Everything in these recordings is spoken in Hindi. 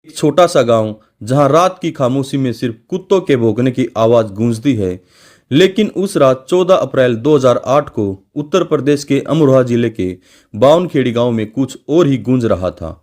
एक छोटा सा गांव जहां रात की खामोशी में सिर्फ कुत्तों के भौंकने की आवाज गूंजती है। लेकिन उस रात 14 अप्रैल 2008 को उत्तर प्रदेश के अमरोहा जिले के बावनखेड़ी गांव में कुछ और ही गूंज रहा था।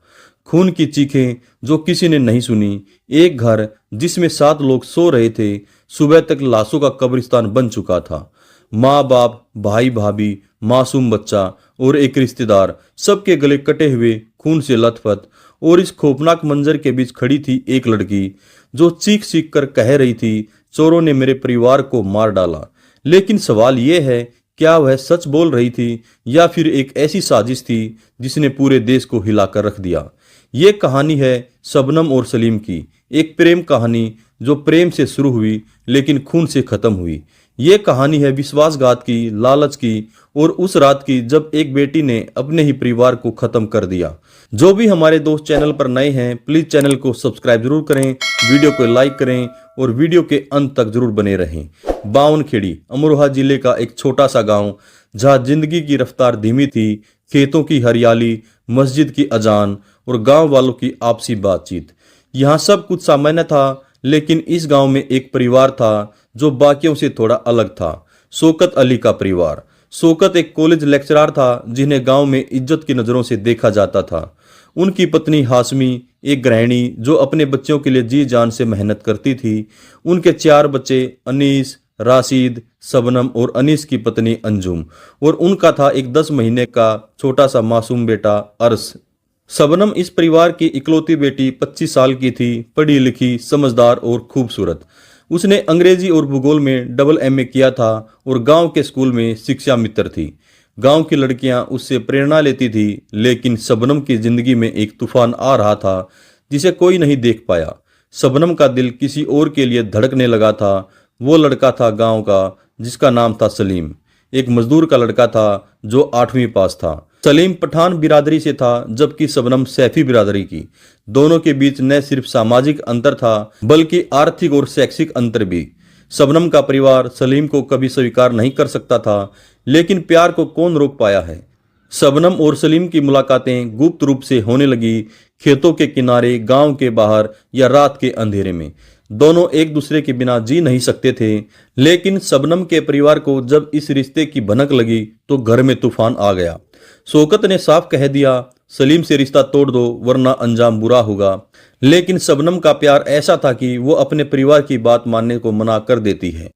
खून की चीखें जो किसी ने नहीं सुनी। एक घर जिसमें 7 लोग सो रहे थे, सुबह तक लाशों का कब्रिस्तान बन चुका था। माँ बाप, भाई भाभी, मासूम बच्चा और एक रिश्तेदार, सबके गले कटे हुए, खून से लथपथ। और इस खौफनाक मंजर के बीच खड़ी थी एक लड़की जो चीख चीख कर कह रही थी, चोरों ने मेरे परिवार को मार डाला। लेकिन सवाल यह है, क्या वह सच बोल रही थी या फिर एक ऐसी साजिश थी जिसने पूरे देश को हिलाकर रख दिया। ये कहानी है शबनम और सलीम की, एक प्रेम कहानी जो प्रेम से शुरू हुई लेकिन खून से खत्म हुई। ये कहानी है विश्वासघात की, लालच की और उस रात की जब एक बेटी ने अपने ही परिवार को खत्म कर दिया। जो भी हमारे दोस्त चैनल पर नए हैं, प्लीज चैनल को सब्सक्राइब जरूर करें, वीडियो को लाइक करें और वीडियो के अंत तक जरूर बने रहें। बावनखेड़ी अमरोहा जिले का एक छोटा सा गांव जहां जिंदगी की रफ्तार धीमी थी, खेतों की हरियाली, मस्जिद की अजान और गांव वालों की आपसी बातचीत। यहाँ सब कुछ सामान्य था, लेकिन इस गांव में एक परिवार था जो बाकियों से थोड़ा अलग था। शौकत अली का परिवार। शौकत एक कॉलेज लेक्चरर था जिन्हें गांव में इज्जत की नज़रों से देखा जाता था। उनकी पत्नी हाशमी एक गृहिणी जो अपने बच्चों के लिए जी जान से मेहनत करती थी। उनके 4 बच्चे अनीस, राशिद, शबनम और अनीस की पत्नी अंजुम, और उनका था एक 10 महीने का छोटा सा मासूम बेटा अर्श। शबनम इस परिवार की इकलौती बेटी 25 साल की थी, पढ़ी लिखी, समझदार और खूबसूरत। उसने अंग्रेजी और भूगोल में डबल MA किया था और गांव के स्कूल में शिक्षा मित्र थी। गांव की लड़कियां उससे प्रेरणा लेती थी, लेकिन शबनम की जिंदगी में एक तूफान आ रहा था जिसे कोई नहीं देख पाया। शबनम का दिल किसी और के लिए धड़कने लगा था। वो लड़का था गांव का जिसका नाम था सलीम, एक मजदूर का लड़का था जो 8वीं पास था। सलीम पठान बिरादरी से था जबकि शबनम सैफी बिरादरी की। दोनों के बीच न सिर्फ सामाजिक अंतर था बल्कि आर्थिक और शैक्षिक अंतर भी। शबनम का परिवार सलीम को कभी स्वीकार नहीं कर सकता था, लेकिन प्यार को कौन रोक पाया है। शबनम और सलीम की मुलाकातें गुप्त रूप से होने लगी, खेतों के किनारे, गांव के बाहर या रात के अंधेरे में। दोनों एक दूसरे के बिना जी नहीं सकते थे, लेकिन शबनम के परिवार को जब इस रिश्ते की भनक लगी तो घर में तूफान आ गया। शौकत ने साफ कह दिया, सलीम से रिश्ता तोड़ दो वरना अंजाम बुरा होगा। लेकिन शबनम का प्यार ऐसा था कि वो अपने परिवार की बात मानने को मना कर देती है।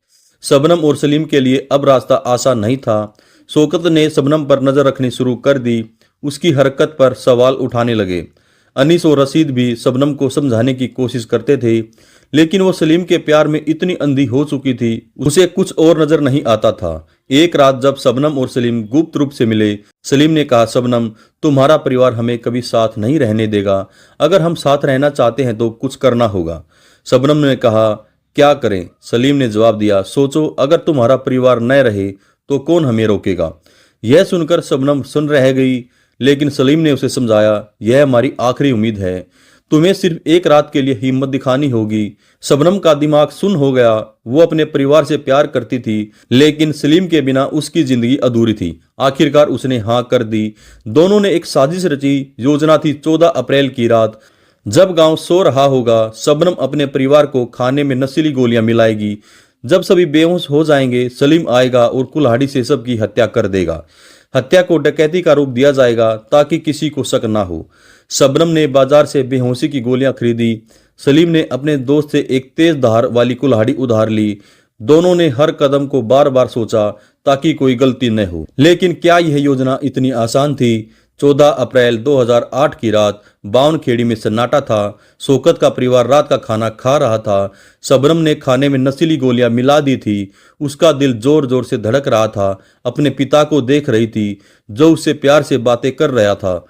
शबनम और सलीम के लिए अब रास्ता आसान नहीं था। शौकत ने शबनम पर नजर रखनी शुरू कर दी, उसकी हरकत पर सवाल उठाने लगे। अनीस और रशीद भी शबनम को समझाने की कोशिश करते थे, लेकिन वो सलीम के प्यार में इतनी अंधी हो चुकी थी उसे कुछ और नजर नहीं आता था। एक रात जब शबनम और सलीम गुप्त रूप से मिले, सलीम ने कहा, शबनम, तुम्हारा परिवार हमें कभी साथ नहीं रहने देगा। अगर हम साथ रहना चाहते हैं तो कुछ करना होगा। शबनम ने कहा, क्या करें? सलीम ने जवाब दिया, सोचो, अगर तुम्हारा परिवार न रहे तो कौन हमें रोकेगा। यह सुनकर शबनम सुन रह गई, लेकिन सलीम ने उसे समझाया, यह हमारी आखिरी उम्मीद है, तुम्हें सिर्फ एक रात के लिए हिम्मत दिखानी होगी। शबनम का दिमाग सुन्न हो गया। वो अपने परिवार से प्यार करती थी, लेकिन सलीम के बिना उसकी जिंदगी अधूरी थी। आखिरकार उसने हाँ कर दी। दोनों ने एक साजिश रची। योजना थी 14 अप्रैल की रात, जब गांव सो रहा होगा, शबनम अपने परिवार को खाने में नशीली गोलियां मिलाएगी। जब सभी बेहोश हो जाएंगे, सलीम आएगा और कुल्हाड़ी से सबकी हत्या कर देगा। हत्या को डकैती का रूप दिया जाएगा ताकि किसी को शक ना हो। शबनम ने बाजार से बेहोशी की गोलियां खरीदी। सलीम ने अपने दोस्त से एक तेज धार वाली कुल्हाड़ी उधार ली। दोनों ने हर कदम को बार बार सोचा ताकि कोई गलती न हो। लेकिन क्या यह योजना इतनी आसान थी? 14 अप्रैल 2008 की रात बावनखेड़ी में सन्नाटा था। शौकत का परिवार रात का खाना खा रहा था। शबनम ने खाने में नशीली गोलियां मिला दी थी। उसका दिल जोर जोर से धड़क रहा था। अपने पिता को देख रही थी जो उससे प्यार से बातें कर रहा था।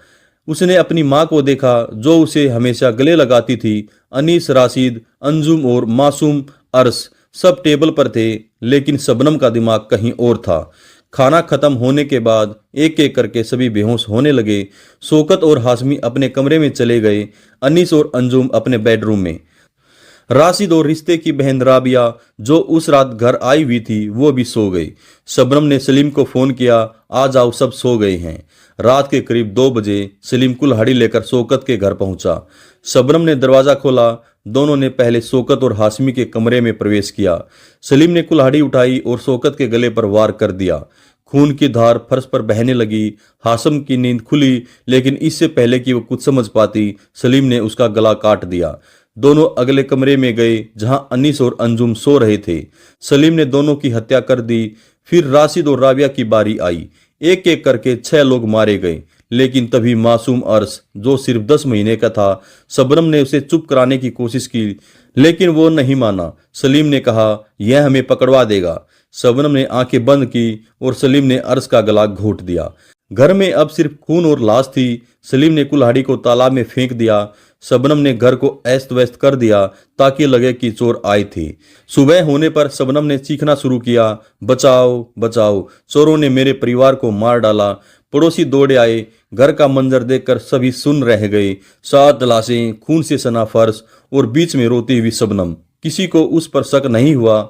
उसने अपनी माँ को देखा जो उसे हमेशा गले लगाती थी। अनीस, राशिद, अंजुम और मासूम अर्श सब टेबल पर थे, लेकिन शबनम का दिमाग कहीं और था। खाना खत्म होने के बाद एक एक करके सभी बेहोश होने लगे। शौकत और हाशमी अपने कमरे में चले गए, अनीस और अंजुम अपने बेडरूम में। राशिद और रिश्ते की बहन राबिया जो उस रात घर आई हुई थी वो भी सो गई। शबनम ने सलीम को फोन किया, आ जाओ, सब सो गए हैं। रात के करीब 2 बजे सलीम कुल्हाड़ी लेकर शौकत के घर पहुंचा। शबनम ने दरवाजा खोला। दोनों ने पहले शौकत और हाशमी के कमरे में प्रवेश किया। सलीम ने कुल्हाड़ी उठाई और शौकत के गले पर वार कर दिया। खून की धार फर्श पर बहने लगी। हाशम की नींद खुली, लेकिन इससे पहले कि वो कुछ समझ पाती, सलीम ने उसका गला काट दिया। दोनों अगले कमरे में गए जहां अनीस और अंजुम सो रहे थे। सलीम ने दोनों की हत्या कर दी। फिर राशिद और राबिया की बारी आई। एक एक करके 6 लोग मारे गए, लेकिन तभी मासूम अर्श, जो सिर्फ 10 महीने का था, शबनम ने उसे चुप कराने की कोशिश की, लेकिन वो नहीं माना। सलीम ने कहा, यह हमें पकड़वा देगा। शबनम ने आंखें बंद की और सलीम ने अर्श का गला घोंट दिया। घर में अब सिर्फ खून और लाश थी। सलीम ने कुल्हाड़ी को तालाब में फेंक दिया। शबनम ने घर को अस्त व्यस्त कर दिया ताकि लगे कि चोर आए थे। सुबह होने पर शबनम ने चीखना शुरू किया, बचाओ बचाओ, चोरों ने मेरे परिवार को मार डाला। पड़ोसी दौड़े आए। घर का मंजर देखकर सभी सुन रह गए। 7 लाशें, खून से सना फर्श और बीच में रोती हुई शबनम। किसी को उस पर शक नहीं हुआ।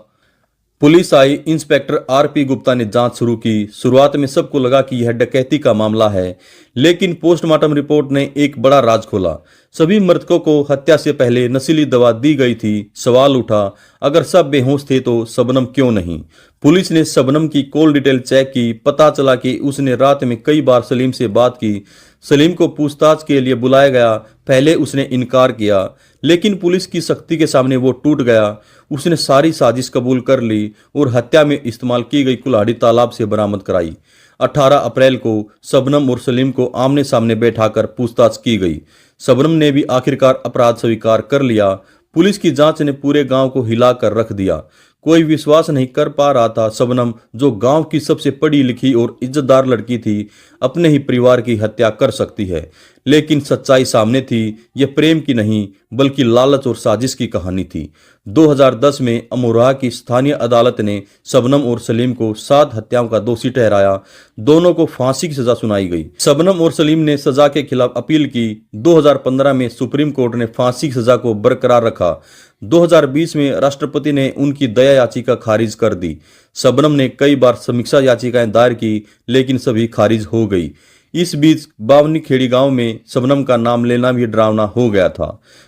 पुलिस आई। इंस्पेक्टर आरपी गुप्ता ने जांच शुरू की। शुरुआत में सबको लगा कि यह डकैती का मामला है, लेकिन पोस्टमार्टम रिपोर्ट ने एक बड़ा राज खोला। सभी मृतकों को हत्या से पहले नशीली दवा दी गई थी। सवाल उठा, अगर सब बेहोश थे तो शबनम क्यों नहीं? पुलिस ने शबनम की कॉल डिटेल चेक की। पता चला कि उसने रात में कई बार सलीम से बात की। सलीम को पूछताछ के लिए बुलाया गया। पहले उसने इनकार किया, लेकिन पुलिस की सख्ती के सामने वो टूट गया। उसने सारी साजिश कबूल कर ली और हत्या में इस्तेमाल की गई कुल्हाड़ी तालाब से बरामद कराई। 18 अप्रैल को शबनम और सलीम को आमने सामने बैठाकर पूछताछ की गई। शबनम ने भी आखिरकार अपराध स्वीकार कर लिया। पुलिस की जांच ने पूरे गांव को हिलाकर रख दिया। कोई विश्वास नहीं कर पा रहा था शबनम, जो गांव की सबसे पढ़ी लिखी और इज्जतदार लड़की थी, अपने ही परिवार की हत्या कर सकती है। लेकिन सच्चाई सामने थी। यह प्रेम की नहीं, बल्कि लालच और साजिश की कहानी थी। 2010 में अमरोहा की स्थानीय अदालत ने शबनम और सलीम को 7 हत्याओं का दोषी ठहराया। दोनों को फांसी की सजा सुनाई गई। शबनम और सलीम ने सजा के खिलाफ अपील की। 2015 में सुप्रीम कोर्ट ने फांसी की सजा को बरकरार रखा। 2020 में राष्ट्रपति ने उनकी दया याचिका खारिज कर दी। शबनम ने कई बार समीक्षा याचिकाएं दायर की, लेकिन सभी खारिज हो गई। इस बीच बावनी खेड़ी गांव में शबनम का नाम लेना भी डरावना हो गया था।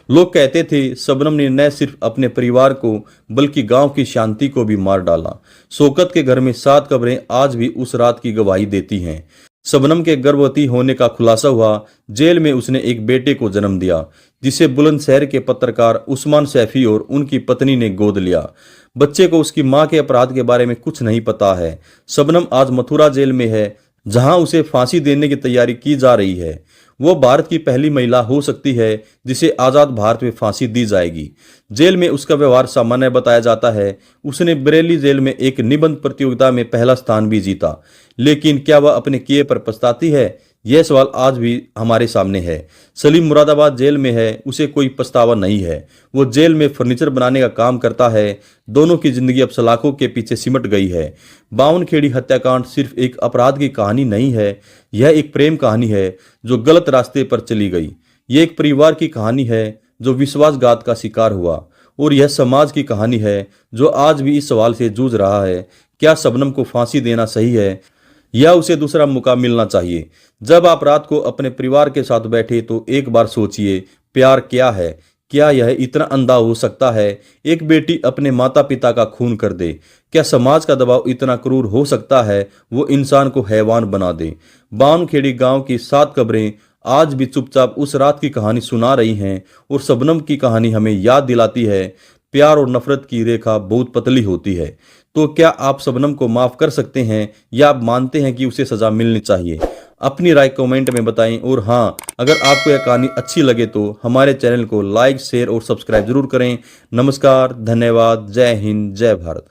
लोग कहते थे शबनम ने न सिर्फ अपने परिवार को, बल्कि गांव की शांति को भी मार डाला। शौकत के घर में 7 कब्रें आज भी उस रात की गवाही देती हैं। शबनम के गर्भवती होने का खुलासा हुआ। जेल में उसने एक बेटे को जन्म दिया, जिसे बुलंदशहर के पत्रकार उस्मान सैफी और उनकी पत्नी ने गोद लिया। बच्चे को उसकी मां के अपराध के बारे में कुछ नहीं पता है। शबनम आज मथुरा जेल में है, जहां उसे फांसी देने की तैयारी की जा रही है। वो भारत की पहली महिला हो सकती है जिसे आजाद भारत में फांसी दी जाएगी। जेल में उसका व्यवहार सामान्य बताया जाता है। उसने बरेली जेल में एक निबंध प्रतियोगिता में पहला स्थान भी जीता। लेकिन क्या वह अपने किए पर पछताती है? यह सवाल आज भी हमारे सामने है। सलीम मुरादाबाद जेल में है। उसे कोई पछतावा नहीं है। वो जेल में फर्नीचर बनाने का काम करता है। दोनों की जिंदगी अब सलाखों के पीछे सिमट गई है। बावनखेड़ी हत्याकांड सिर्फ एक अपराध की कहानी नहीं है, यह एक प्रेम कहानी है जो गलत रास्ते पर चली गई। यह एक परिवार की कहानी है जो विश्वासघात का शिकार हुआ, और यह समाज की कहानी है जो आज भी इस सवाल से जूझ रहा है, क्या शबनम को फांसी देना सही है या उसे दूसरा मौका मिलना चाहिए? जब आप रात को अपने परिवार के साथ बैठे तो एक बार सोचिए, प्यार क्या है? क्या यह इतना अंधा हो सकता है? एक बेटी अपने माता पिता का खून कर दे। क्या समाज का दबाव इतना क्रूर हो सकता है वो इंसान को हैवान बना दे? बावनखेड़ी गांव की 7 कब्रें आज भी चुपचाप उस रात की कहानी सुना रही हैं, और शबनम की कहानी हमें याद दिलाती है प्यार और नफरत की रेखा बहुत पतली होती है। तो क्या आप शबनम को माफ कर सकते हैं या आप मानते हैं कि उसे सजा मिलनी चाहिए? अपनी राय कमेंट में बताएं। और हाँ, अगर आपको यह कहानी अच्छी लगे तो हमारे चैनल को लाइक, शेयर और सब्सक्राइब जरूर करें। नमस्कार, धन्यवाद, जय हिंद, जय भारत।